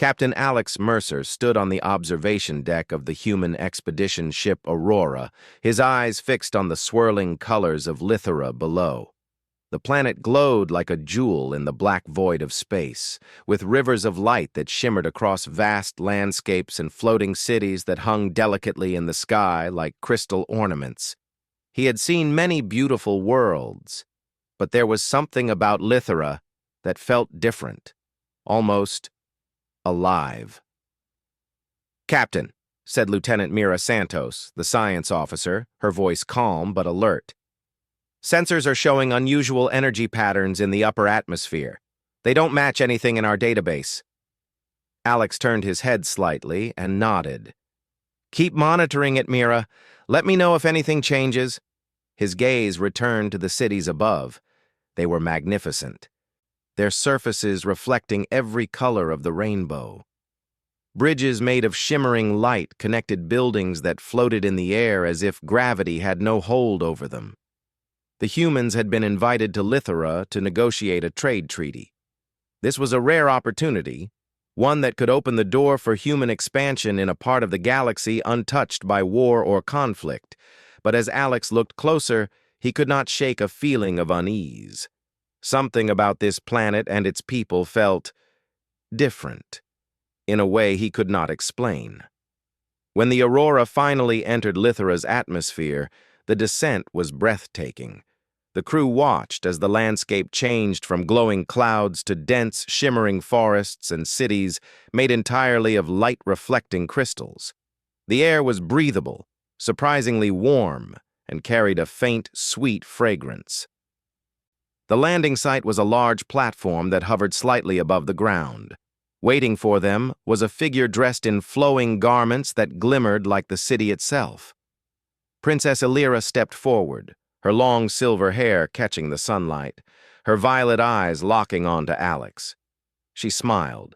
Captain Alex Mercer stood on the observation deck of the human expedition ship Aurora, his eyes fixed on the swirling colors of Lithera below. The planet glowed like a jewel in the black void of space, with rivers of light that shimmered across vast landscapes and floating cities that hung delicately in the sky like crystal ornaments. He had seen many beautiful worlds, but there was something about Lithera that felt different, almost alive. "Captain," said Lieutenant Mira Santos, the science officer, her voice calm but alert. "Sensors are showing unusual energy patterns in the upper atmosphere. They don't match anything in our database." Alex turned his head slightly and nodded. "Keep monitoring it, Mira. Let me know if anything changes." His gaze returned to the cities above. They were magnificent, their surfaces reflecting every color of the rainbow. Bridges made of shimmering light connected buildings that floated in the air as if gravity had no hold over them. The humans had been invited to Lithera to negotiate a trade treaty. This was a rare opportunity, one that could open the door for human expansion in a part of the galaxy untouched by war or conflict. But as Alex looked closer, he could not shake a feeling of unease. Something about this planet and its people felt different, in a way he could not explain. When the Aurora finally entered Lithera's atmosphere, the descent was breathtaking. The crew watched as the landscape changed from glowing clouds to dense, shimmering forests and cities made entirely of light-reflecting crystals. The air was breathable, surprisingly warm, and carried a faint, sweet fragrance. The landing site was a large platform that hovered slightly above the ground. Waiting for them was a figure dressed in flowing garments that glimmered like the city itself. Princess Illyra stepped forward, her long silver hair catching the sunlight, her violet eyes locking onto Alex. She smiled,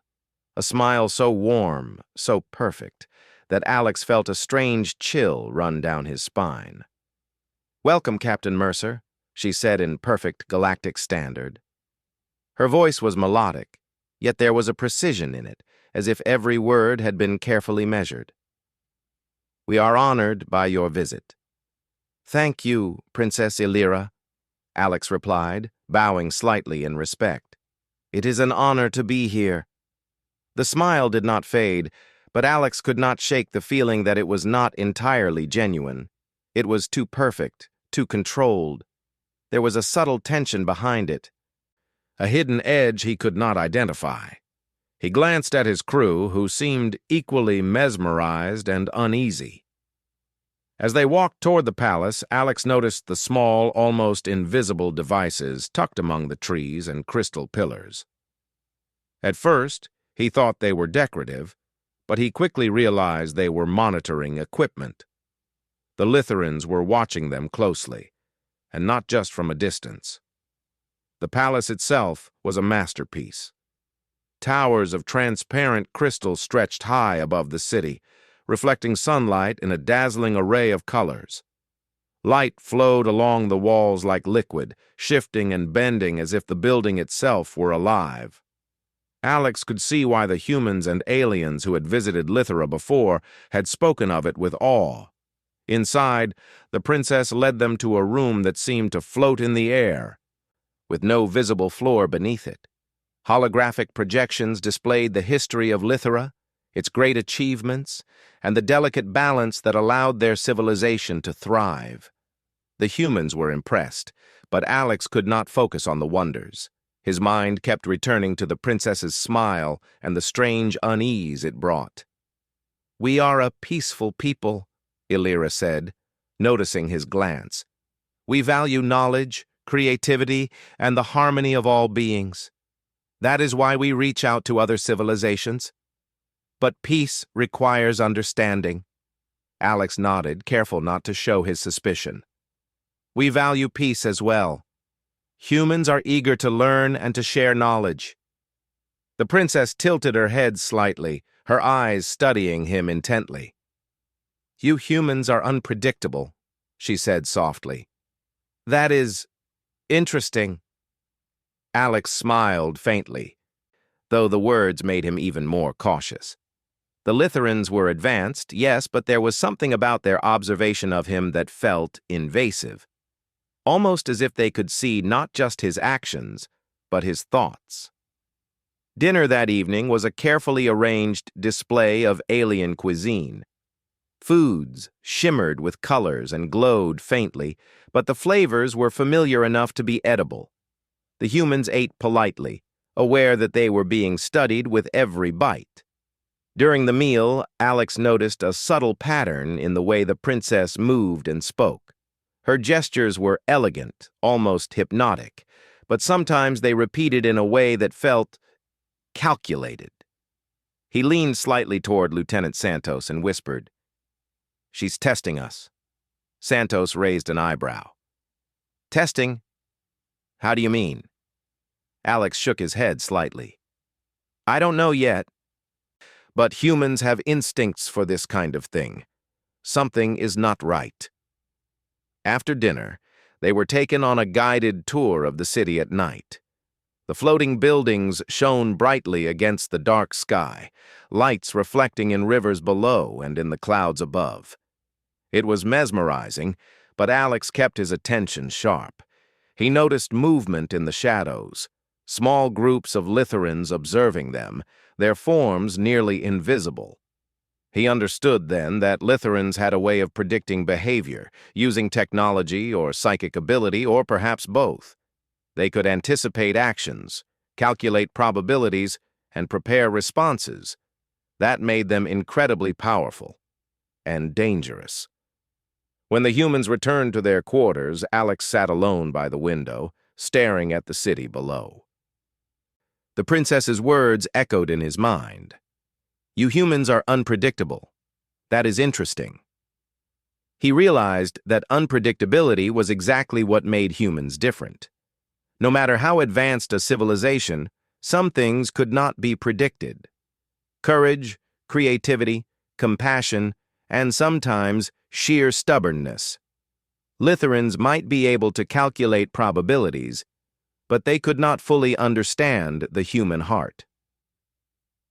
a smile so warm, so perfect, that Alex felt a strange chill run down his spine. "Welcome, Captain Mercer," she said in perfect galactic standard. Her voice was melodic, yet there was a precision in it, as if every word had been carefully measured. "We are honored by your visit." "Thank you, Princess Illyra," Alex replied, bowing slightly in respect. "It is an honor to be here." The smile did not fade, but Alex could not shake the feeling that it was not entirely genuine. It was too perfect, too controlled. There was a subtle tension behind it, a hidden edge he could not identify. He glanced at his crew, who seemed equally mesmerized and uneasy. As they walked toward the palace, Alex noticed the small, almost invisible devices tucked among the trees and crystal pillars. At first, he thought they were decorative, but he quickly realized they were monitoring equipment. The Litherans were watching them closely, and not just from a distance. The palace itself was a masterpiece. Towers of transparent crystal stretched high above the city, reflecting sunlight in a dazzling array of colors. Light flowed along the walls like liquid, shifting and bending as if the building itself were alive. Alex could see why the humans and aliens who had visited Lithera before had spoken of it with awe. Inside, the princess led them to a room that seemed to float in the air, with no visible floor beneath it. Holographic projections displayed the history of Lithera, its great achievements, and the delicate balance that allowed their civilization to thrive. The humans were impressed, but Alex could not focus on the wonders. His mind kept returning to the princess's smile and the strange unease it brought. "We are a peaceful people," Illyra said, noticing his glance. "We value knowledge, creativity, and the harmony of all beings. That is why we reach out to other civilizations. But peace requires understanding." Alex nodded, careful not to show his suspicion. "We value peace as well. Humans are eager to learn and to share knowledge." The princess tilted her head slightly, her eyes studying him intently. "You humans are unpredictable," she said softly. "That is interesting." Alex smiled faintly. though the words made him even more cautious. The Litherans were advanced, yes, but there was something about their observation of him that felt invasive, almost as if they could see not just his actions, but his thoughts. Dinner that evening was a carefully arranged display of alien cuisine. Foods shimmered with colors and glowed faintly, but the flavors were familiar enough to be edible. The humans ate politely, aware that they were being studied with every bite. During the meal, Alex noticed a subtle pattern in the way the princess moved and spoke. Her gestures were elegant, almost hypnotic, but sometimes they repeated in a way that felt calculated. He leaned slightly toward Lieutenant Santos and whispered, "She's testing us." Santos raised an eyebrow. "Testing? How do you mean?" Alex shook his head slightly. "I don't know yet. But humans have instincts for this kind of thing. Something is not right." After dinner, they were taken on a guided tour of the city at night. The floating buildings shone brightly against the dark sky, lights reflecting in rivers below and in the clouds above. It was mesmerizing, but Alex kept his attention sharp. He noticed movement in the shadows, small groups of Litherans observing them, their forms nearly invisible. He understood then that Litherans had a way of predicting behavior, using technology or psychic ability, or perhaps both. They could anticipate actions, calculate probabilities, and prepare responses. That made them incredibly powerful and dangerous. When the humans returned to their quarters, Alex sat alone by the window, staring at the city below. The princess's words echoed in his mind. "You humans are unpredictable. That is interesting." He realized that unpredictability was exactly what made humans different. No matter how advanced a civilization, some things could not be predicted. Courage, creativity, compassion, and sometimes sheer stubbornness. Litherans might be able to calculate probabilities, but they could not fully understand the human heart.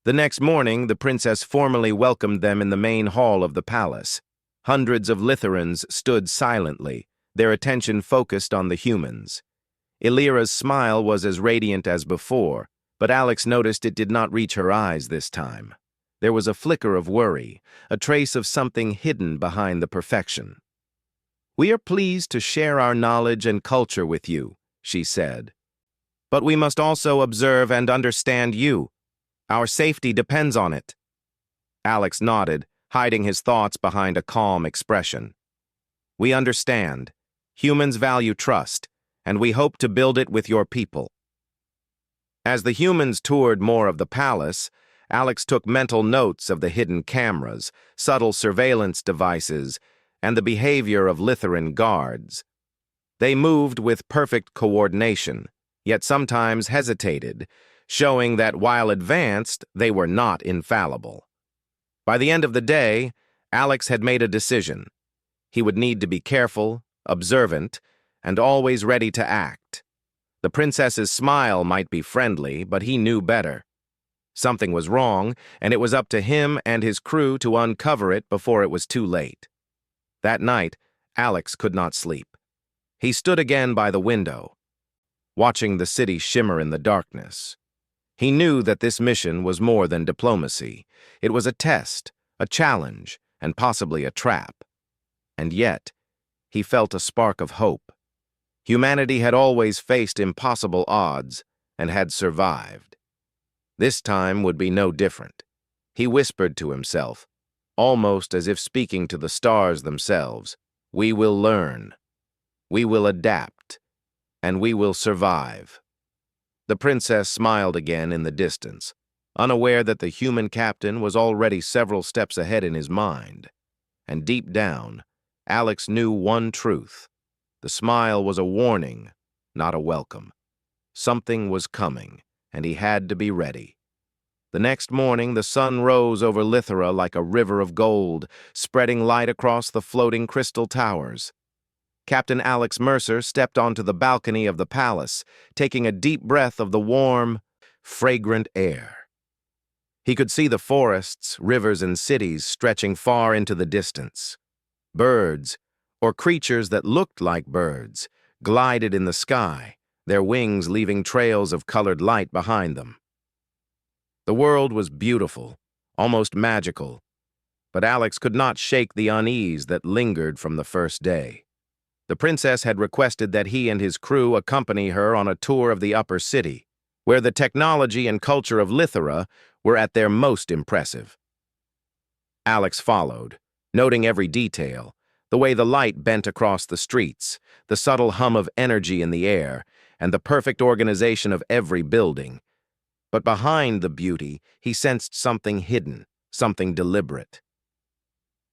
The next morning, the princess formally welcomed them in the main hall of the palace. Hundreds of Litherans stood silently, their attention focused on the humans. Illyra's smile was as radiant as before, but Alex noticed it did not reach her eyes this time. There was a flicker of worry, a trace of something hidden behind the perfection. "We are pleased to share our knowledge and culture with you," she said. "But we must also observe and understand you. Our safety depends on it." Alex nodded, hiding his thoughts behind a calm expression. "We understand. Humans value trust, and we hope to build it with your people." As the humans toured more of the palace, Alex took mental notes of the hidden cameras, subtle surveillance devices, and the behavior of Litheran guards. They moved with perfect coordination, yet sometimes hesitated, showing that while advanced, they were not infallible. By the end of the day, Alex had made a decision. He would need to be careful, observant, and always ready to act. The princess's smile might be friendly, but he knew better. Something was wrong, and it was up to him and his crew to uncover it before it was too late. That night, Alex could not sleep. He stood again by the window, watching the city shimmer in the darkness. He knew that this mission was more than diplomacy. It was a test, a challenge, and possibly a trap. And yet, he felt a spark of hope. Humanity had always faced impossible odds and had survived. This time would be no different. He whispered to himself, almost as if speaking to the stars themselves, "We will learn. We will adapt. And we will survive." The princess smiled again in the distance, unaware that the human captain was already several steps ahead in his mind. And deep down, Alex knew one truth. The smile was a warning, not a welcome. Something was coming, and he had to be ready. The next morning, the sun rose over Lithera like a river of gold, spreading light across the floating crystal towers. Captain Alex Mercer stepped onto the balcony of the palace, taking a deep breath of the warm, fragrant air. He could see the forests, rivers, and cities stretching far into the distance. Birds, or creatures that looked like birds, glided in the sky, their wings leaving trails of colored light behind them. The world was beautiful, almost magical, but Alex could not shake the unease that lingered from the first day. The princess had requested that he and his crew accompany her on a tour of the upper city, where the technology and culture of Lithera were at their most impressive. Alex followed, noting every detail, the way the light bent across the streets, the subtle hum of energy in the air, and the perfect organization of every building. But behind the beauty, he sensed something hidden, something deliberate.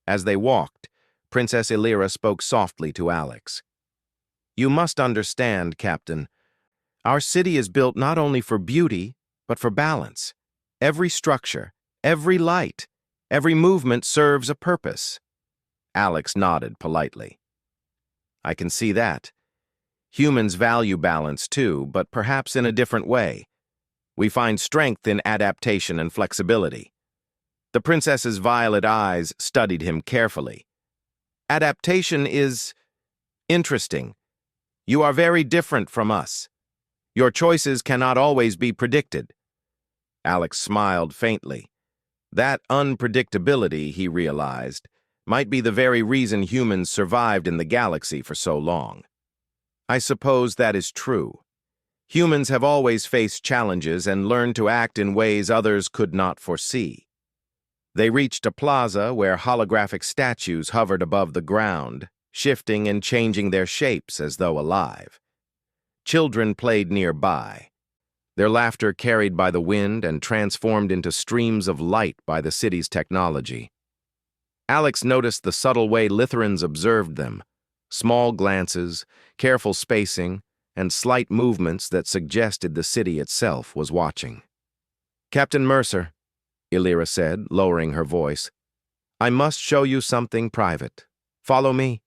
As they walked, Princess Illyra spoke softly to Alex. "You must understand, Captain. Our city is built not only for beauty, but for balance. Every structure, every light, every movement serves a purpose." Alex nodded politely. "I can see that. Humans value balance too, but perhaps in a different way. We find strength in adaptation and flexibility." The princess's violet eyes studied him carefully. "Adaptation is interesting. You are very different from us. Your choices cannot always be predicted." Alex smiled faintly. That unpredictability, he realized, might be the very reason humans survived in the galaxy for so long. "I suppose that is true. Humans have always faced challenges and learned to act in ways others could not foresee." They reached a plaza where holographic statues hovered above the ground, shifting and changing their shapes as though alive. Children played nearby, their laughter carried by the wind and transformed into streams of light by the city's technology. Alex noticed the subtle way Litherans observed them, small glances, careful spacing, and slight movements that suggested the city itself was watching. "Captain Mercer," Illyra said, lowering her voice, "I must show you something private. Follow me."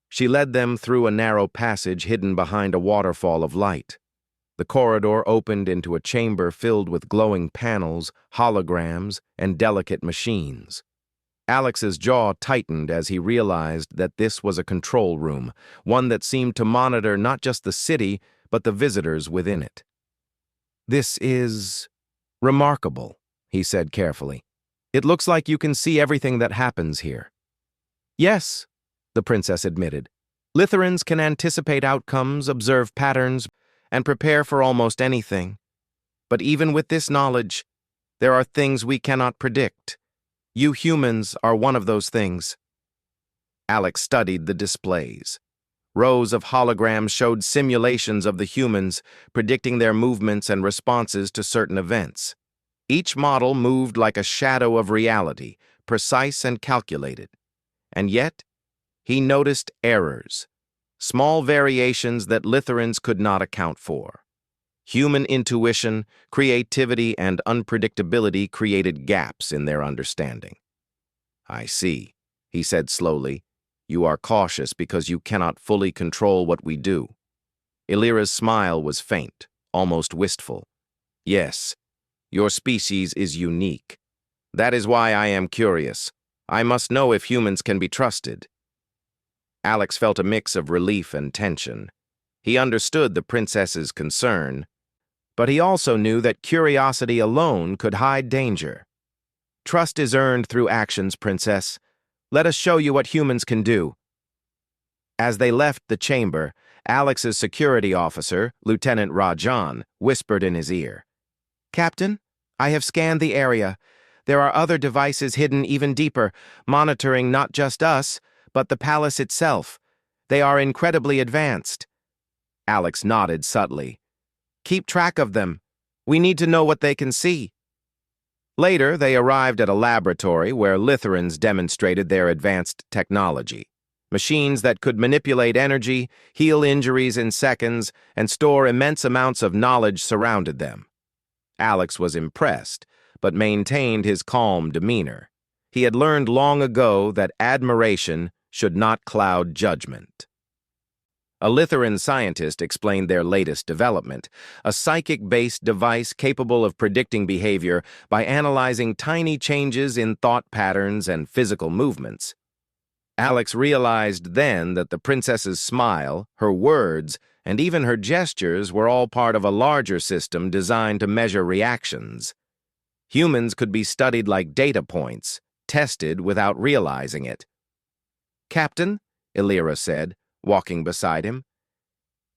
She led them through a narrow passage hidden behind a waterfall of light. The corridor opened into a chamber filled with glowing panels, holograms, and delicate machines. Alex's jaw tightened as he realized that this was a control room, one that seemed to monitor not just the city, but the visitors within it. "This is remarkable," he said carefully. "It looks like you can see everything that happens here." "Yes," the princess admitted. "Litherans can anticipate outcomes, observe patterns, and prepare for almost anything. But even with this knowledge, there are things we cannot predict. You humans are one of those things." Alex studied the displays. Rows of holograms showed simulations of the humans, predicting their movements and responses to certain events. Each model moved like a shadow of reality, precise and calculated. And yet, he noticed errors, small variations that Litherans could not account for. Human intuition, creativity, and unpredictability created gaps in their understanding. "I see," he said slowly. "You are cautious because you cannot fully control what we do." Illyra's smile was faint, almost wistful. "Yes, your species is unique. That is why I am curious. I must know if humans can be trusted." Alex felt a mix of relief and tension. He understood the princess's concern, but he also knew that curiosity alone could hide danger. "Trust is earned through actions, Princess. Let us show you what humans can do." As they left the chamber, Alex's security officer, Lieutenant Rajan, whispered in his ear, "Captain, I have scanned the area. There are other devices hidden even deeper, monitoring not just us, but the palace itself. They are incredibly advanced." Alex nodded subtly. "Keep track of them. We need to know what they can see." Later, they arrived at a laboratory where Litherans demonstrated their advanced technology. Machines that could manipulate energy, heal injuries in seconds, and store immense amounts of knowledge surrounded them. Alex was impressed, but maintained his calm demeanor. He had learned long ago that admiration should not cloud judgment. A Lithuanian scientist explained their latest development, a psychic-based device capable of predicting behavior by analyzing tiny changes in thought patterns and physical movements. Alex realized then that the princess's smile, her words, and even her gestures were all part of a larger system designed to measure reactions. Humans could be studied like data points, tested without realizing it. "Captain," Illyra said, walking beside him,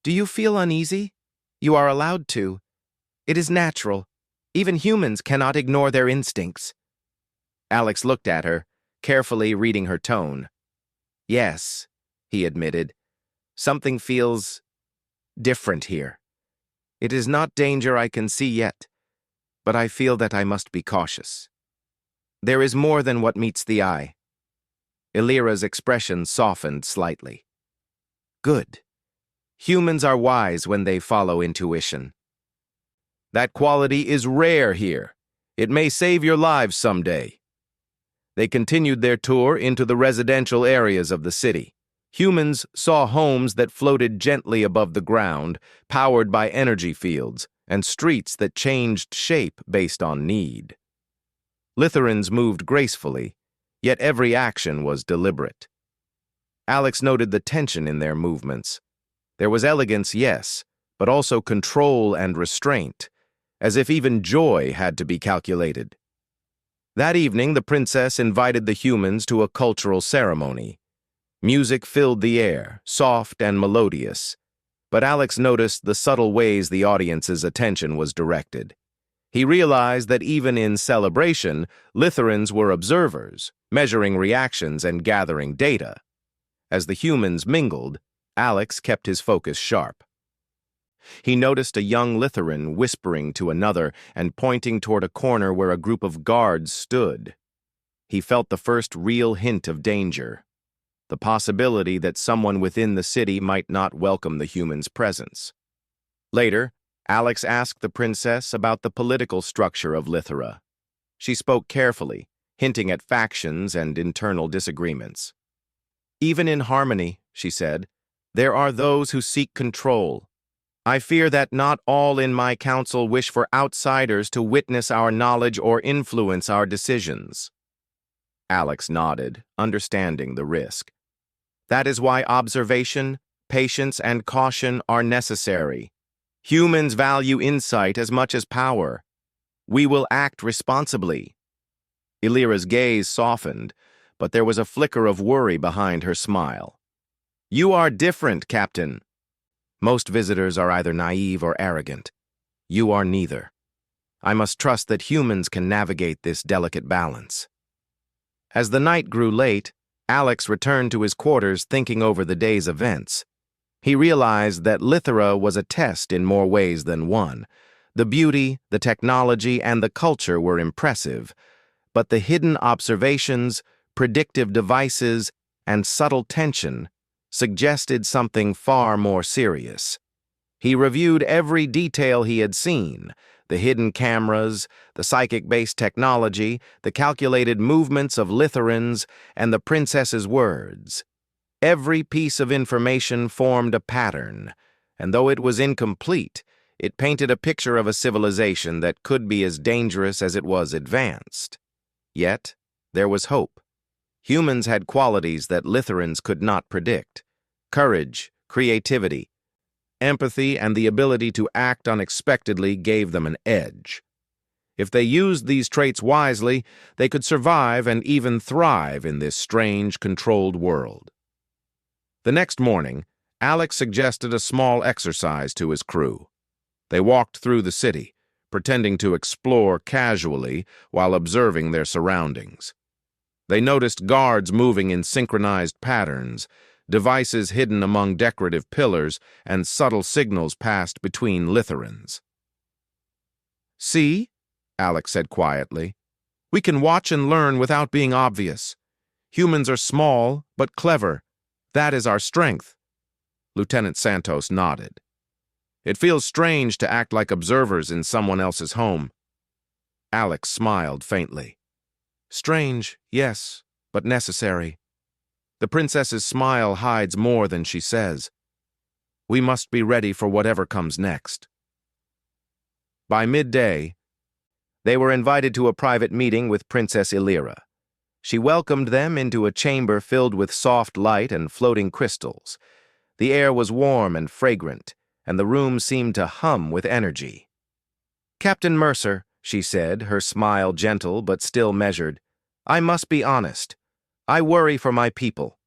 "do you feel uneasy? You are allowed to. It is natural. Even humans cannot ignore their instincts." Alex looked at her, carefully reading her tone. "Yes," he admitted. "Something feels different here. It is not danger I can see yet, but I feel that I must be cautious. There is more than what meets the eye." Illyra's expression softened slightly. "Good. Humans are wise when they follow intuition. That quality is rare here. It may save your lives someday." They continued their tour into the residential areas of the city. Humans saw homes that floated gently above the ground, powered by energy fields, and streets that changed shape based on need. Lithuanians moved gracefully, yet every action was deliberate. Alex noted the tension in their movements. There was elegance, yes, but also control and restraint, as if even joy had to be calculated. That evening, the princess invited the humans to a cultural ceremony. Music filled the air, soft and melodious, but Alex noticed the subtle ways the audience's attention was directed. He realized that even in celebration, Lithuanians were observers, measuring reactions and gathering data. As the humans mingled, Alex kept his focus sharp. He noticed a young Lithuanian whispering to another and pointing toward a corner where a group of guards stood. He felt the first real hint of danger, the possibility that someone within the city might not welcome the human's presence. Later, Alex asked the princess about the political structure of Lithuania. She spoke carefully, hinting at factions and internal disagreements. "Even in harmony," she said, "there are those who seek control. I fear that not all in my council wish for outsiders to witness our knowledge or influence our decisions." Alex nodded, understanding the risk. "That is why observation, patience, and caution are necessary. Humans value insight as much as power. We will act responsibly." Illyra's gaze softened, but there was a flicker of worry behind her smile. "You are different, Captain. Most visitors are either naive or arrogant. You are neither. I must trust that humans can navigate this delicate balance." As the night grew late, Alex returned to his quarters thinking over the day's events. He realized that Lithuania was a test in more ways than one. The beauty, the technology, and the culture were impressive, but the hidden observations, predictive devices, and subtle tension suggested something far more serious. He reviewed every detail he had seen: the hidden cameras, the psychic-based technology, the calculated movements of Lithuanians, and the princess's words. Every piece of information formed a pattern, and though it was incomplete, it painted a picture of a civilization that could be as dangerous as it was advanced. Yet, there was hope. Humans had qualities that Lithuanians could not predict: courage, creativity, empathy, and the ability to act unexpectedly gave them an edge. If they used these traits wisely, they could survive and even thrive in this strange, controlled world. The next morning, Alex suggested a small exercise to his crew. They walked through the city, pretending to explore casually while observing their surroundings. They noticed guards moving in synchronized patterns, devices hidden among decorative pillars, and subtle signals passed between Lithuanians. "See?" Alex said quietly. "We can watch and learn without being obvious. Humans are small, but clever. That is our strength." Lieutenant Santos nodded. "It feels strange to act like observers in someone else's home." Alex smiled faintly. "Strange, yes, but necessary. The princess's smile hides more than she says." We must be ready for whatever comes next. By midday, they were invited to a private meeting with Princess Illyra. She welcomed them into a chamber filled with soft light and floating crystals. The air was warm and fragrant, and the room seemed to hum with energy. "Captain Mercer," she said, her smile gentle but still measured, "I must be honest. I worry for my people.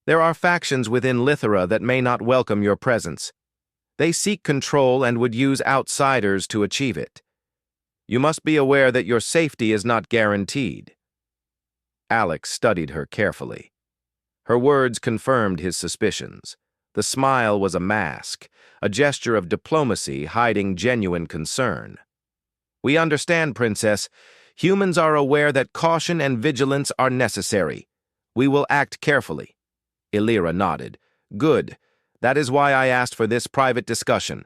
There are factions within Lithera that may not welcome your presence. They seek control and would use outsiders to achieve it. You must be aware that your safety is not guaranteed." Alex studied her carefully. Her words confirmed his suspicions. The smile was a mask, a gesture of diplomacy hiding genuine concern. "We understand, Princess. Humans are aware that caution and vigilance are necessary. We will act carefully." Illyra nodded. "Good. That is why I asked for this private discussion.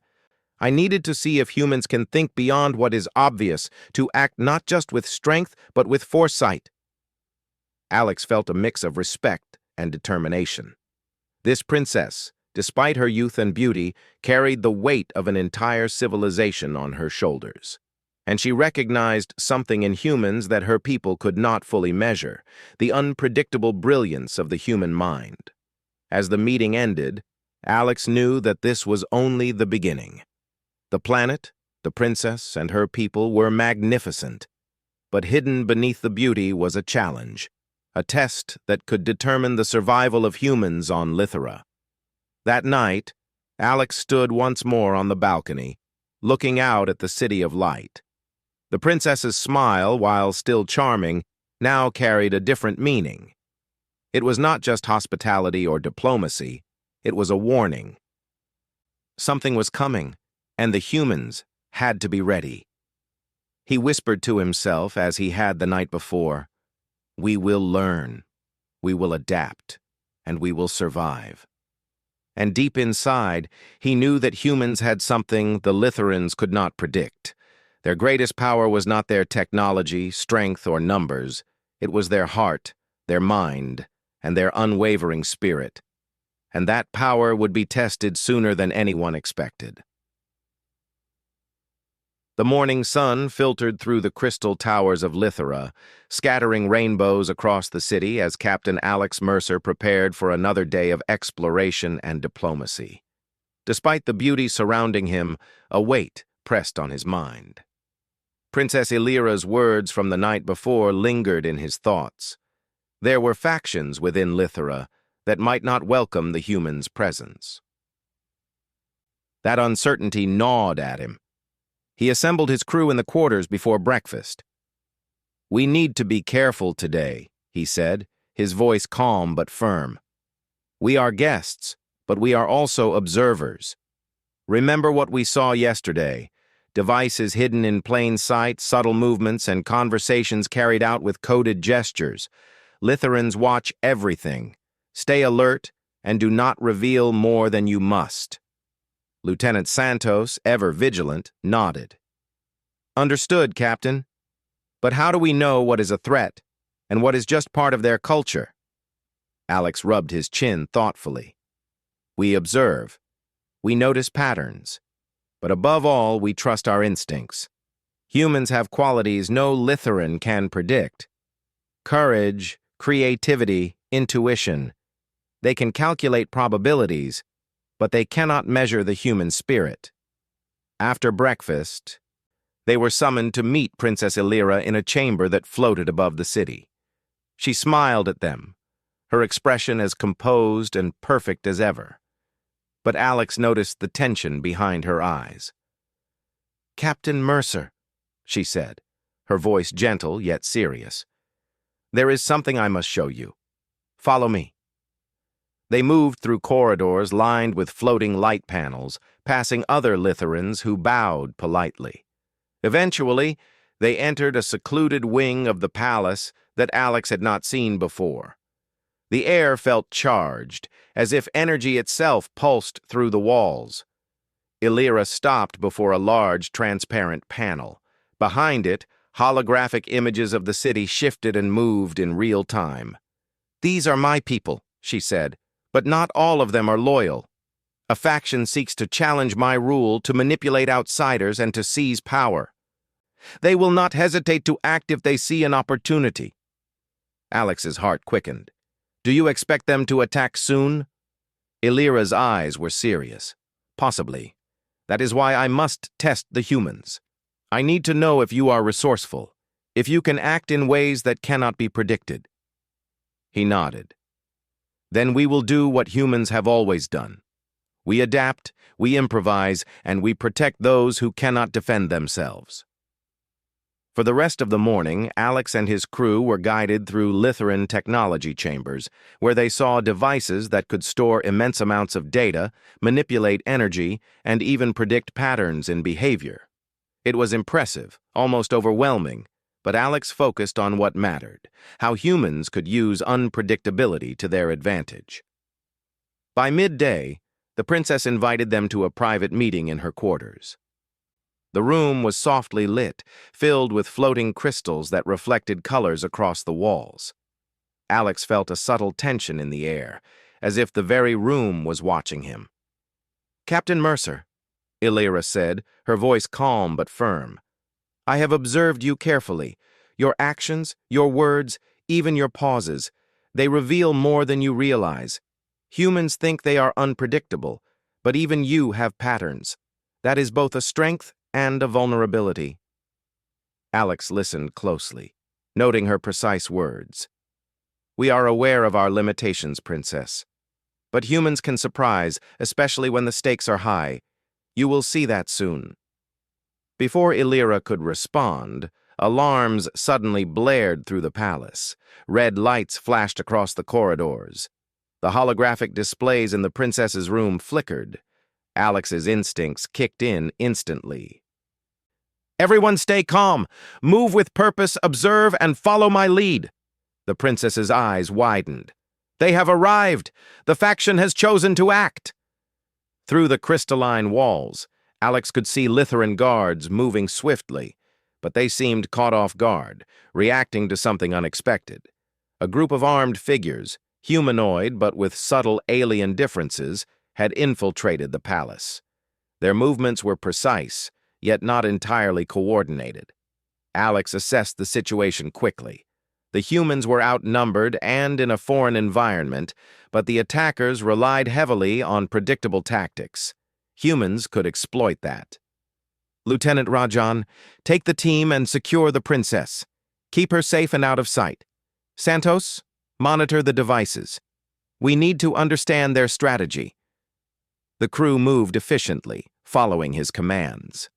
I needed to see if humans can think beyond what is obvious, to act not just with strength, but with foresight." Alex felt a mix of respect and determination. This princess, despite her youth and beauty, carried the weight of an entire civilization on her shoulders. And she recognized something in humans that her people could not fully measure, the unpredictable brilliance of the human mind. As the meeting ended, Alex knew that this was only the beginning. The planet, the princess, and her people were magnificent, but hidden beneath the beauty was a challenge, a test that could determine the survival of humans on Lithera. That night, Alex stood once more on the balcony, looking out at the city of light. The princess's smile, while still charming, now carried a different meaning. It was not just hospitality or diplomacy, it was a warning. Something was coming, and the humans had to be ready. He whispered to himself, as he had the night before, "We will learn, we will adapt, and we will survive." And deep inside, he knew that humans had something the Litherans could not predict. Their greatest power was not their technology, strength, or numbers. It was their heart, their mind, and their unwavering spirit. And that power would be tested sooner than anyone expected. The morning sun filtered through the crystal towers of Lithera, scattering rainbows across the city as Captain Alex Mercer prepared for another day of exploration and diplomacy. Despite the beauty surrounding him, a weight pressed on his mind. Princess Illyra's words from the night before lingered in his thoughts. There were factions within Lithera that might not welcome the humans' presence. That uncertainty gnawed at him. He assembled his crew in the quarters before breakfast. "We need to be careful today," he said, his voice calm but firm. "We are guests, but we are also observers. Remember what we saw yesterday. Devices hidden in plain sight, subtle movements, and conversations carried out with coded gestures. Litherans watch everything. Stay alert and do not reveal more than you must." Lieutenant Santos, ever vigilant, nodded. "Understood, Captain. But how do we know what is a threat and what is just part of their culture?" Alex rubbed his chin thoughtfully. "We observe. We notice patterns. But above all, we trust our instincts. Humans have qualities no Litheran can predict. Courage, creativity, intuition. They can calculate probabilities, but they cannot measure the human spirit." After breakfast, they were summoned to meet Princess Illyra in a chamber that floated above the city. She smiled at them, her expression as composed and perfect as ever. But Alex noticed the tension behind her eyes. "Captain Mercer," she said, her voice gentle yet serious. "There is something I must show you. Follow me." They moved through corridors lined with floating light panels, passing other Litherans who bowed politely. Eventually, they entered a secluded wing of the palace that Alex had not seen before. The air felt charged, as if energy itself pulsed through the walls. Illyra stopped before a large, transparent panel. Behind it, holographic images of the city shifted and moved in real time. "These are my people," she said, "but not all of them are loyal. A faction seeks to challenge my rule, to manipulate outsiders, and to seize power. They will not hesitate to act if they see an opportunity. Alex's heart quickened. Do you expect them to attack soon? Illyra's eyes were serious. Possibly. That is why I must test the humans. I need to know if you are resourceful, if you can act in ways that cannot be predicted. He nodded. Then we will do what humans have always done. We adapt, we improvise, and we protect those who cannot defend themselves. For the rest of the morning, Alex and his crew were guided through Lithuran technology chambers, where they saw devices that could store immense amounts of data, manipulate energy, and even predict patterns in behavior. It was impressive, almost overwhelming, but Alex focused on what mattered, how humans could use unpredictability to their advantage. By midday, the princess invited them to a private meeting in her quarters. The room was softly lit, filled with floating crystals that reflected colors across the walls. Alex felt a subtle tension in the air, as if the very room was watching him. "Captain Mercer," Illyra said, her voice calm but firm. "I have observed you carefully. Your actions, your words, even your pauses, they reveal more than you realize. Humans think they are unpredictable, but even you have patterns. That is both a strength and a vulnerability." Alex listened closely, noting her precise words. "We are aware of our limitations, Princess. But humans can surprise, especially when the stakes are high. You will see that soon." Before Illyra could respond, alarms suddenly blared through the palace. Red lights flashed across the corridors. The holographic displays in the princess's room flickered. Alex's instincts kicked in instantly. "Everyone stay calm. Move with purpose, observe, and follow my lead." The princess's eyes widened. "They have arrived. The faction has chosen to act." Through the crystalline walls, Alex could see Lithuran guards moving swiftly, but they seemed caught off guard, reacting to something unexpected. A group of armed figures, humanoid but with subtle alien differences, had infiltrated the palace. Their movements were precise, yet not entirely coordinated. Alex assessed the situation quickly. The humans were outnumbered and in a foreign environment, but the attackers relied heavily on predictable tactics. Humans could exploit that. "Lieutenant Rajan, take the team and secure the princess. Keep her safe and out of sight. Santos, monitor the devices. We need to understand their strategy." The crew moved efficiently, following his commands.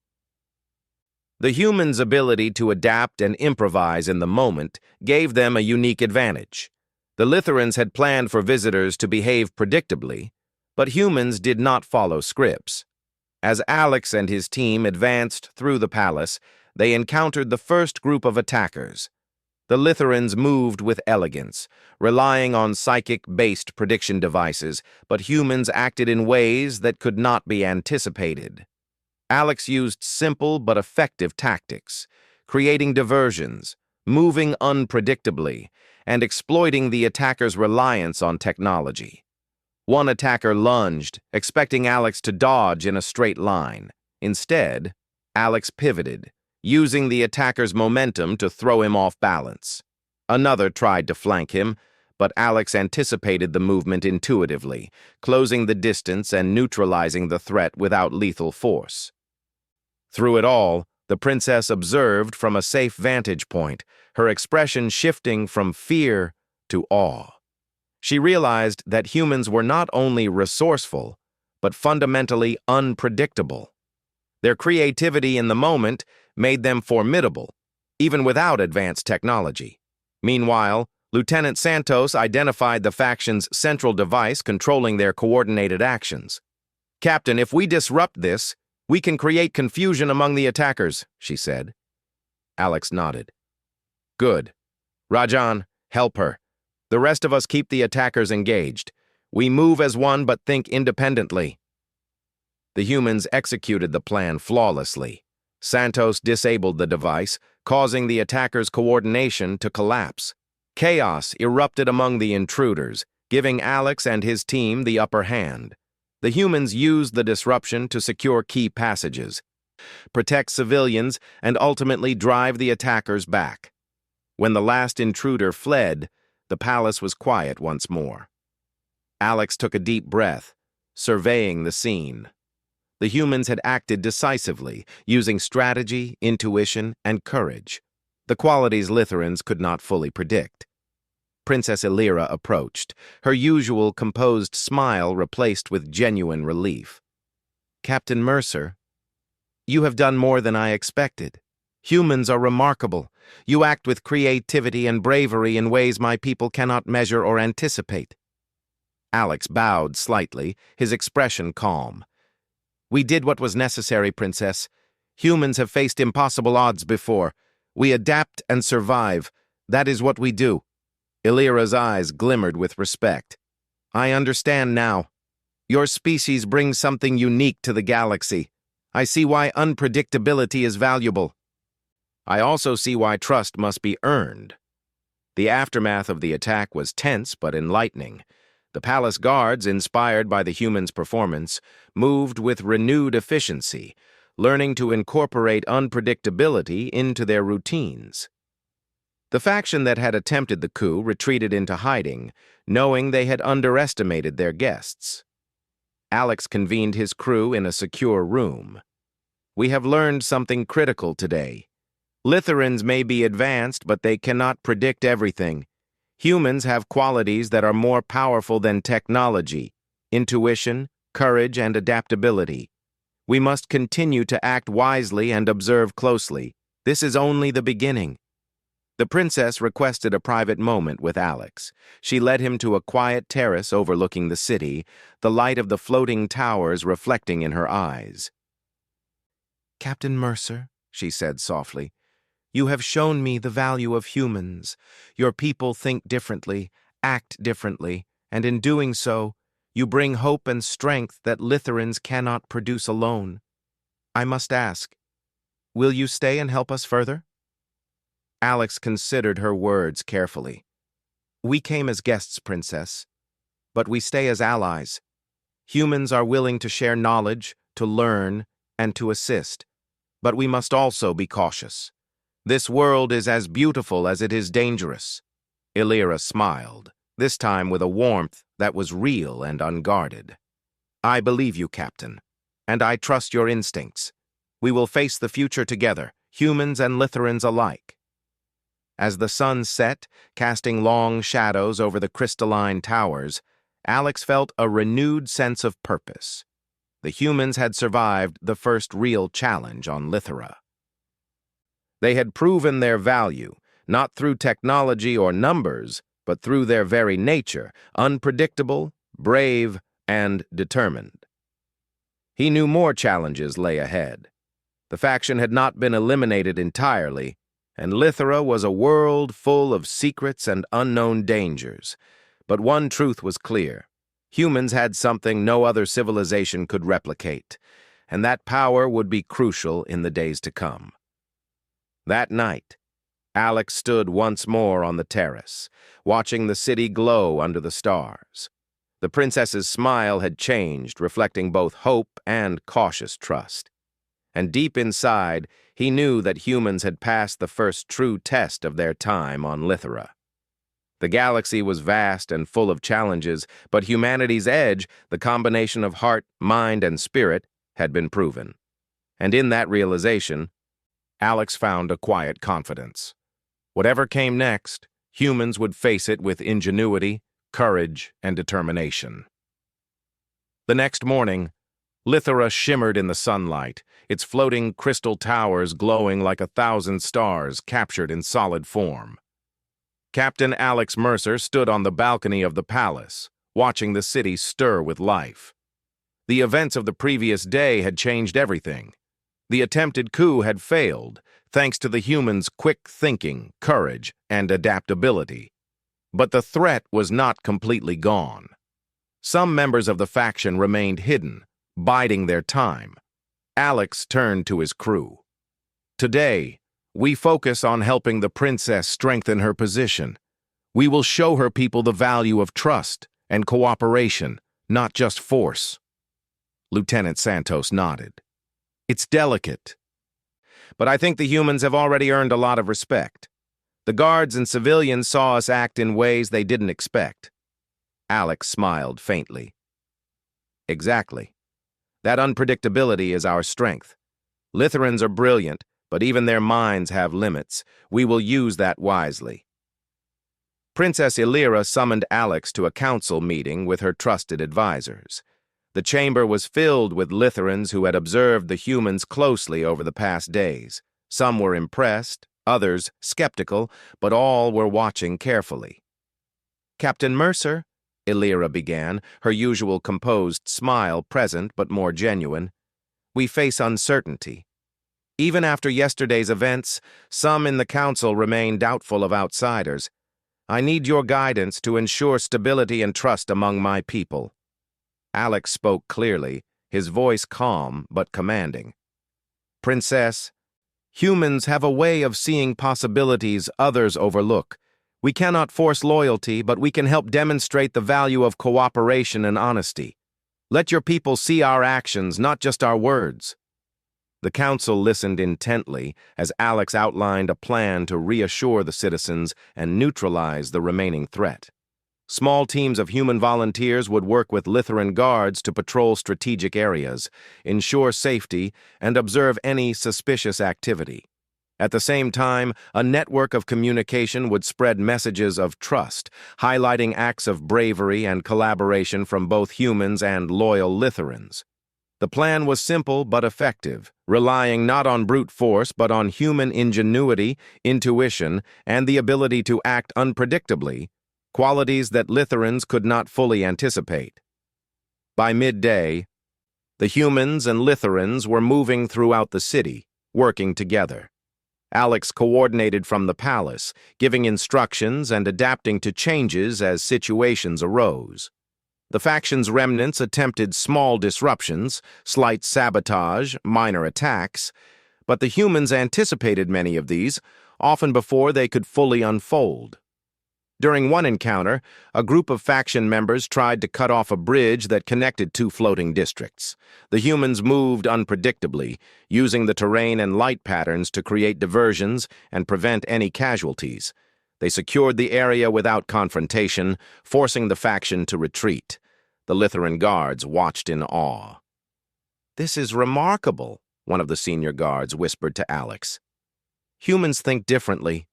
The humans' ability to adapt and improvise in the moment gave them a unique advantage. The Lithurans had planned for visitors to behave predictably, but humans did not follow scripts. As Alex and his team advanced through the palace, they encountered the first group of attackers. The Lithurans moved with elegance, relying on psychic-based prediction devices, but humans acted in ways that could not be anticipated. Alex used simple but effective tactics, creating diversions, moving unpredictably, and exploiting the attacker's reliance on technology. One attacker lunged, expecting Alex to dodge in a straight line. Instead, Alex pivoted, using the attacker's momentum to throw him off balance. Another tried to flank him, but Alex anticipated the movement intuitively, closing the distance and neutralizing the threat without lethal force. Through it all, the princess observed from a safe vantage point, her expression shifting from fear to awe. She realized that humans were not only resourceful, but fundamentally unpredictable. Their creativity in the moment made them formidable, even without advanced technology. Meanwhile, Lieutenant Santos identified the faction's central device controlling their coordinated actions. "Captain, if we disrupt this, we can create confusion among the attackers," she said. Alex nodded. "Good. Rajan, help her. The rest of us keep the attackers engaged. We move as one but think independently." The humans executed the plan flawlessly. Santos disabled the device, causing the attackers' coordination to collapse. Chaos erupted among the intruders, giving Alex and his team the upper hand. The humans used the disruption to secure key passages, protect civilians, and ultimately drive the attackers back. When the last intruder fled, the palace was quiet once more. Alex took a deep breath, surveying the scene. The humans had acted decisively, using strategy, intuition, and courage, the qualities Litherans could not fully predict. Princess Illyra approached, her usual composed smile replaced with genuine relief. "Captain Mercer, you have done more than I expected. Humans are remarkable. You act with creativity and bravery in ways my people cannot measure or anticipate." Alex bowed slightly, his expression calm. "We did what was necessary, Princess. Humans have faced impossible odds before. We adapt and survive. That is what we do." Illyra's eyes glimmered with respect. "I understand now. Your species brings something unique to the galaxy. I see why unpredictability is valuable. I also see why trust must be earned." The aftermath of the attack was tense but enlightening. The palace guards, inspired by the humans' performance, moved with renewed efficiency, learning to incorporate unpredictability into their routines. The faction that had attempted the coup retreated into hiding, knowing they had underestimated their guests. Alex convened his crew in a secure room. "We have learned something critical today. Litherans may be advanced, but they cannot predict everything. Humans have qualities that are more powerful than technology: intuition, courage, and adaptability. We must continue to act wisely and observe closely. This is only the beginning." The princess requested a private moment with Alex. She led him to a quiet terrace overlooking the city, the light of the floating towers reflecting in her eyes. "Captain Mercer," she said softly, "you have shown me the value of humans. Your people think differently, act differently, and in doing so, you bring hope and strength that Litherans cannot produce alone. I must ask, will you stay and help us further?" Alex considered her words carefully. "We came as guests, Princess, but we stay as allies. Humans are willing to share knowledge, to learn, and to assist, but we must also be cautious. This world is as beautiful as it is dangerous." Illyra smiled, this time with a warmth that was real and unguarded. "I believe you, Captain, and I trust your instincts. We will face the future together, humans and Litherans alike." As the sun set, casting long shadows over the crystalline towers, Alex felt a renewed sense of purpose. The humans had survived the first real challenge on Lithera. They had proven their value, not through technology or numbers, but through their very nature, unpredictable, brave, and determined. He knew more challenges lay ahead. The faction had not been eliminated entirely, and Lithera was a world full of secrets and unknown dangers. But one truth was clear: humans had something no other civilization could replicate, and that power would be crucial in the days to come. That night, Alex stood once more on the terrace, watching the city glow under the stars. The princess's smile had changed, reflecting both hope and cautious trust. And deep inside, he knew that humans had passed the first true test of their time on Lithera. The galaxy was vast and full of challenges, but humanity's edge, the combination of heart, mind, and spirit, had been proven. And in that realization, Alex found a quiet confidence. Whatever came next, humans would face it with ingenuity, courage, and determination. The next morning, Lithera shimmered in the sunlight, its floating crystal towers glowing like 1,000 stars captured in solid form. Captain Alex Mercer stood on the balcony of the palace, watching the city stir with life. The events of the previous day had changed everything. The attempted coup had failed, thanks to the humans' quick thinking, courage, and adaptability. But the threat was not completely gone. Some members of the faction remained hidden, biding their time. Alex turned to his crew. "Today, we focus on helping the princess strengthen her position. We will show her people the value of trust and cooperation, not just force." Lieutenant Santos nodded. It's delicate. But I think the humans have already earned a lot of respect. The guards and civilians saw us act in ways they didn't expect. Alex smiled faintly. Exactly. That unpredictability is our strength. Litherans are brilliant, but even their minds have limits. We will use that wisely. Princess Illyra summoned Alex to a council meeting with her trusted advisors. The chamber was filled with Litherans who had observed the humans closely over the past days. Some were impressed, others skeptical, but all were watching carefully. Captain Mercer, Illyra began, her usual composed smile present but more genuine. We face uncertainty. Even after yesterday's events, some in the council remain doubtful of outsiders. I need your guidance to ensure stability and trust among my people. Alex spoke clearly, his voice calm but commanding. Princess, humans have a way of seeing possibilities others overlook. We cannot force loyalty, but we can help demonstrate the value of cooperation and honesty. Let your people see our actions, not just our words. The council listened intently as Alex outlined a plan to reassure the citizens and neutralize the remaining threat. Small teams of human volunteers would work with Litheran guards to patrol strategic areas, ensure safety, and observe any suspicious activity. At the same time, a network of communication would spread messages of trust, highlighting acts of bravery and collaboration from both humans and loyal Litherans. The plan was simple but effective, relying not on brute force but on human ingenuity, intuition, and the ability to act unpredictably, qualities that Litherans could not fully anticipate. By midday, the humans and Litherans were moving throughout the city, working together. Alex coordinated from the palace, giving instructions and adapting to changes as situations arose. The faction's remnants attempted small disruptions, slight sabotage, minor attacks, but the humans anticipated many of these, often before they could fully unfold. During one encounter, a group of faction members tried to cut off a bridge that connected two floating districts. The humans moved unpredictably, using the terrain and light patterns to create diversions and prevent any casualties. They secured the area without confrontation, forcing the faction to retreat. The Litheran guards watched in awe. "This is remarkable," one of the senior guards whispered to Alex. "Humans think differently.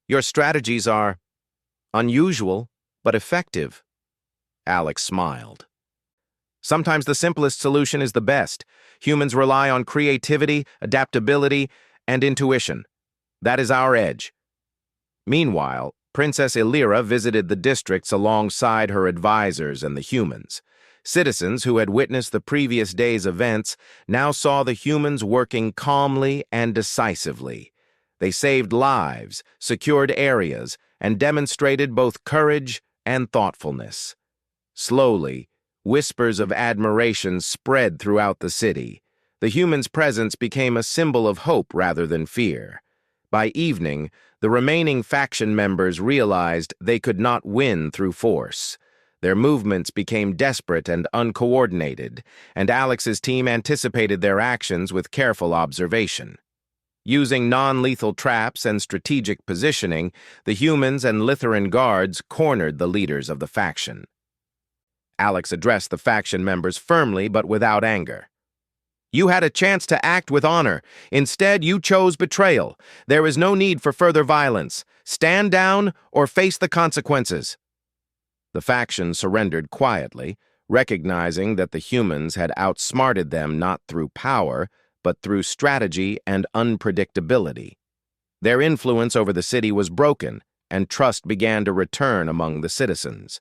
Your strategies are unusual, but effective." Alex smiled. "Sometimes the simplest solution is the best. Humans rely on creativity, adaptability, and intuition. That is our edge." Meanwhile, Princess Illyra visited the districts alongside her advisors and the humans. Citizens who had witnessed the previous day's events now saw the humans working calmly and decisively. They saved lives, secured areas, and demonstrated both courage and thoughtfulness. Slowly, whispers of admiration spread throughout the city. The humans' presence became a symbol of hope rather than fear. By evening, the remaining faction members realized they could not win through force. Their movements became desperate and uncoordinated, and Alex's team anticipated their actions with careful observation. Using non-lethal traps and strategic positioning, the humans and Litheran guards cornered the leaders of the faction. Alex addressed the faction members firmly but without anger. "You had a chance to act with honor. Instead, you chose betrayal. There is no need for further violence. Stand down or face the consequences." The faction surrendered quietly, recognizing that the humans had outsmarted them not through power, but through strategy and unpredictability. Their influence over the city was broken, and trust began to return among the citizens.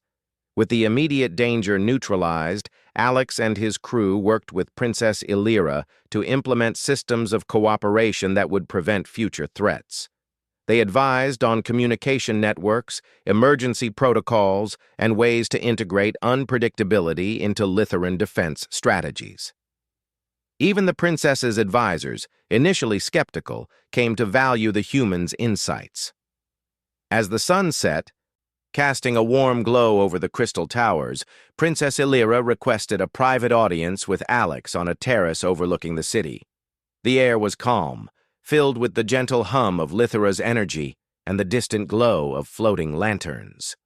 With the immediate danger neutralized, Alex and his crew worked with Princess Illyra to implement systems of cooperation that would prevent future threats. They advised on communication networks, emergency protocols, and ways to integrate unpredictability into Litheran defense strategies. Even the princess's advisors, initially skeptical, came to value the humans' insights. As the sun set, Casting a warm glow over the crystal towers, Princess Illyra requested a private audience with Alex on a terrace overlooking the city. The air was calm, filled with the gentle hum of Lythra's energy and the distant glow of floating lanterns.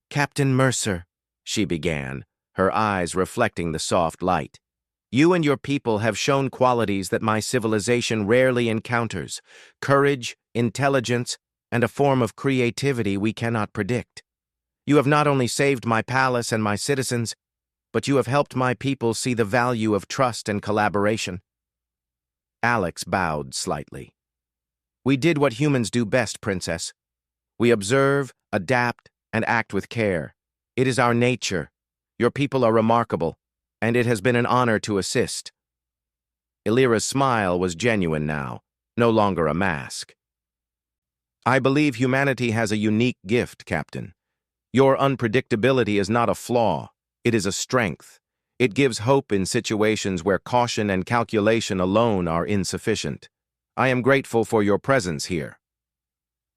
"Captain Mercer," she began, her eyes reflecting the soft light. "You and your people have shown qualities that my civilization rarely encounters: courage, intelligence, and a form of creativity we cannot predict. You have not only saved my palace and my citizens, but you have helped my people see the value of trust and collaboration." Alex bowed slightly. "We did what humans do best, Princess. We observe, adapt, and act with care. It is our nature. Your people are remarkable, and it has been an honor to assist." Illyra's smile was genuine now, no longer a mask. "I believe humanity has a unique gift, Captain. Your unpredictability is not a flaw, it is a strength. It gives hope in situations where caution and calculation alone are insufficient. I am grateful for your presence here."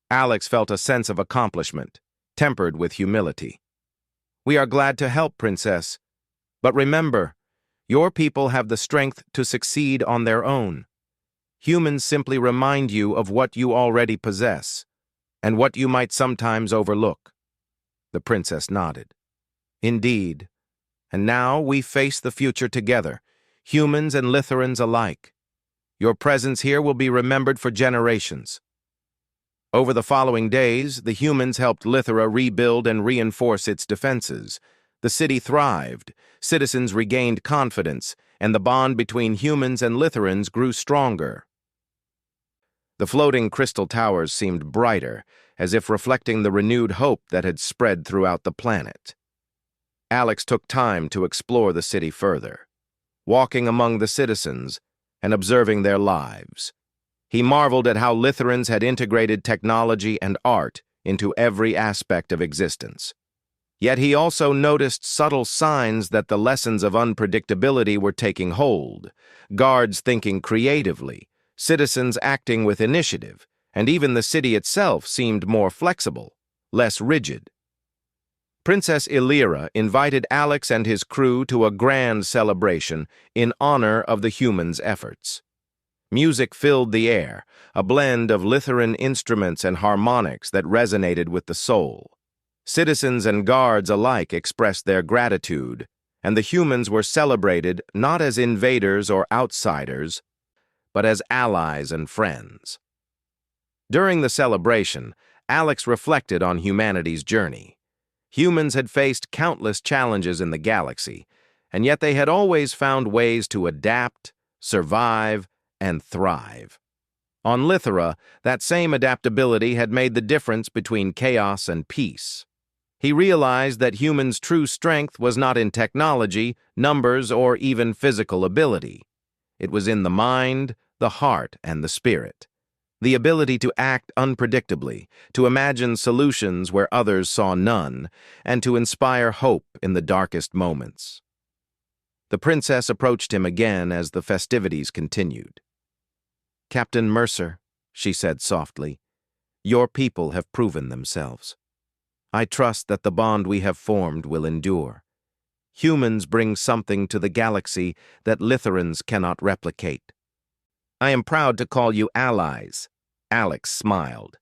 Alex felt a sense of accomplishment, tempered with humility. "We are glad to help, Princess. But remember, your people have the strength to succeed on their own. Humans simply remind you of what you already possess, and what you might sometimes overlook." The princess nodded. "Indeed. And now we face the future together, humans and Lythrans alike. Your presence here will be remembered for generations." Over the following days, the humans helped Lythra rebuild and reinforce its defenses. The city thrived, citizens regained confidence, and the bond between humans and Lythrans grew stronger. The floating crystal towers seemed brighter, as if reflecting the renewed hope that had spread throughout the planet. Alex took time to explore the city further, walking among the citizens and observing their lives. He marveled at how Lythrans had integrated technology and art into every aspect of existence. Yet he also noticed subtle signs that the lessons of unpredictability were taking hold: guards thinking creatively, citizens acting with initiative, and even the city itself seemed more flexible, less rigid. Princess Illyra invited Alex and his crew to a grand celebration in honor of the humans' efforts. Music filled the air, a blend of Lythran instruments and harmonics that resonated with the soul. Citizens and guards alike expressed their gratitude, and the humans were celebrated not as invaders or outsiders, but as allies and friends. During the celebration, Alex reflected on humanity's journey. Humans had faced countless challenges in the galaxy, and yet they had always found ways to adapt, survive, and thrive. On Lythra, that same adaptability had made the difference between chaos and peace. He realized that humans' true strength was not in technology, numbers, or even physical ability. It was in the mind, the heart, and the spirit. The ability to act unpredictably, to imagine solutions where others saw none, and to inspire hope in the darkest moments. The princess approached him again as the festivities continued. "Captain Mercer," she said softly, "your people have proven themselves. I trust that the bond we have formed will endure. Humans bring something to the galaxy that Lythrans cannot replicate. I am proud to call you allies." Alex smiled.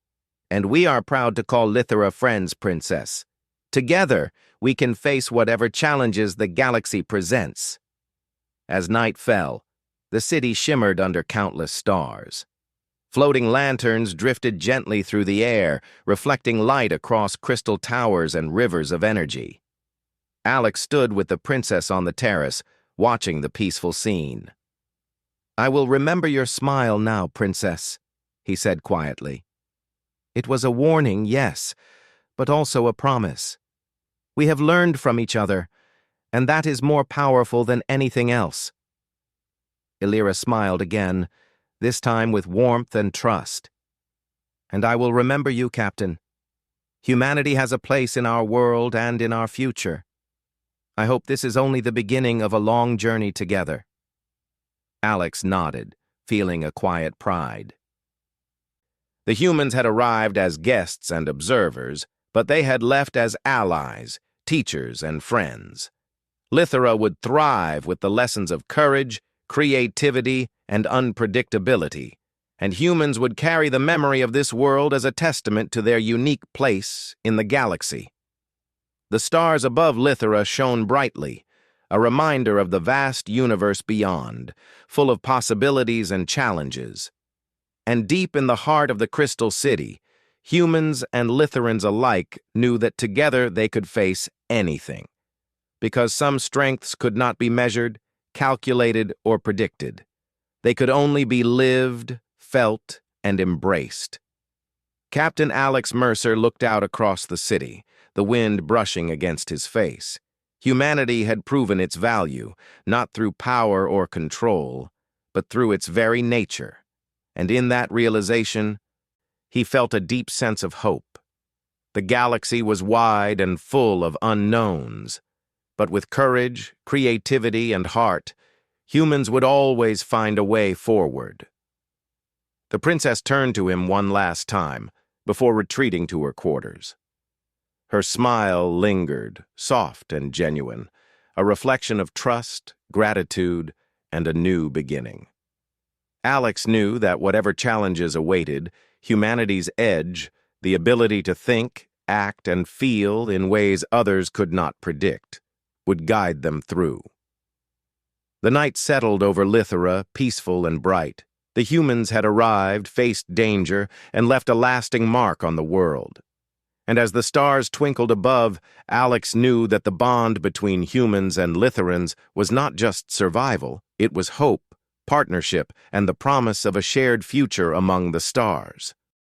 "And we are proud to call Lythra friends, Princess. Together, we can face whatever challenges the galaxy presents." As night fell, the city shimmered under countless stars. Floating lanterns drifted gently through the air, reflecting light across crystal towers and rivers of energy. Alex stood with the princess on the terrace, watching the peaceful scene. "I will remember your smile now, Princess," he said quietly. "It was a warning, yes, but also a promise. We have learned from each other, and that is more powerful than anything else." Illyra smiled again, this time with warmth and trust. "And I will remember you, Captain. Humanity has a place in our world and in our future. I hope this is only the beginning of a long journey together." Alex nodded, feeling a quiet pride. The humans had arrived as guests and observers, but they had left as allies, teachers, and friends. Lithera would thrive with the lessons of courage, creativity, and unpredictability, and humans would carry the memory of this world as a testament to their unique place in the galaxy. The stars above Lithera shone brightly, a reminder of the vast universe beyond, full of possibilities and challenges. And deep in the heart of the Crystal City, humans and Litherans alike knew that together they could face anything, because some strengths could not be measured, calculated, or predicted. They could only be lived, felt, and embraced. Captain Alex Mercer looked out across the city, the wind brushing against his face. Humanity had proven its value, not through power or control, but through its very nature. And in that realization, he felt a deep sense of hope. The galaxy was wide and full of unknowns, but with courage, creativity, and heart, humans would always find a way forward. The princess turned to him one last time, before retreating to her quarters. Her smile lingered, soft and genuine, a reflection of trust, gratitude, and a new beginning. Alex knew that whatever challenges awaited, humanity's edge, the ability to think, act, and feel in ways others could not predict, would guide them through. The night settled over Lithera, peaceful and bright. The humans had arrived, faced danger, and left a lasting mark on the world. And as the stars twinkled above, Alex knew that the bond between humans and Litherans was not just survival, it was hope, partnership, and the promise of a shared future among the stars.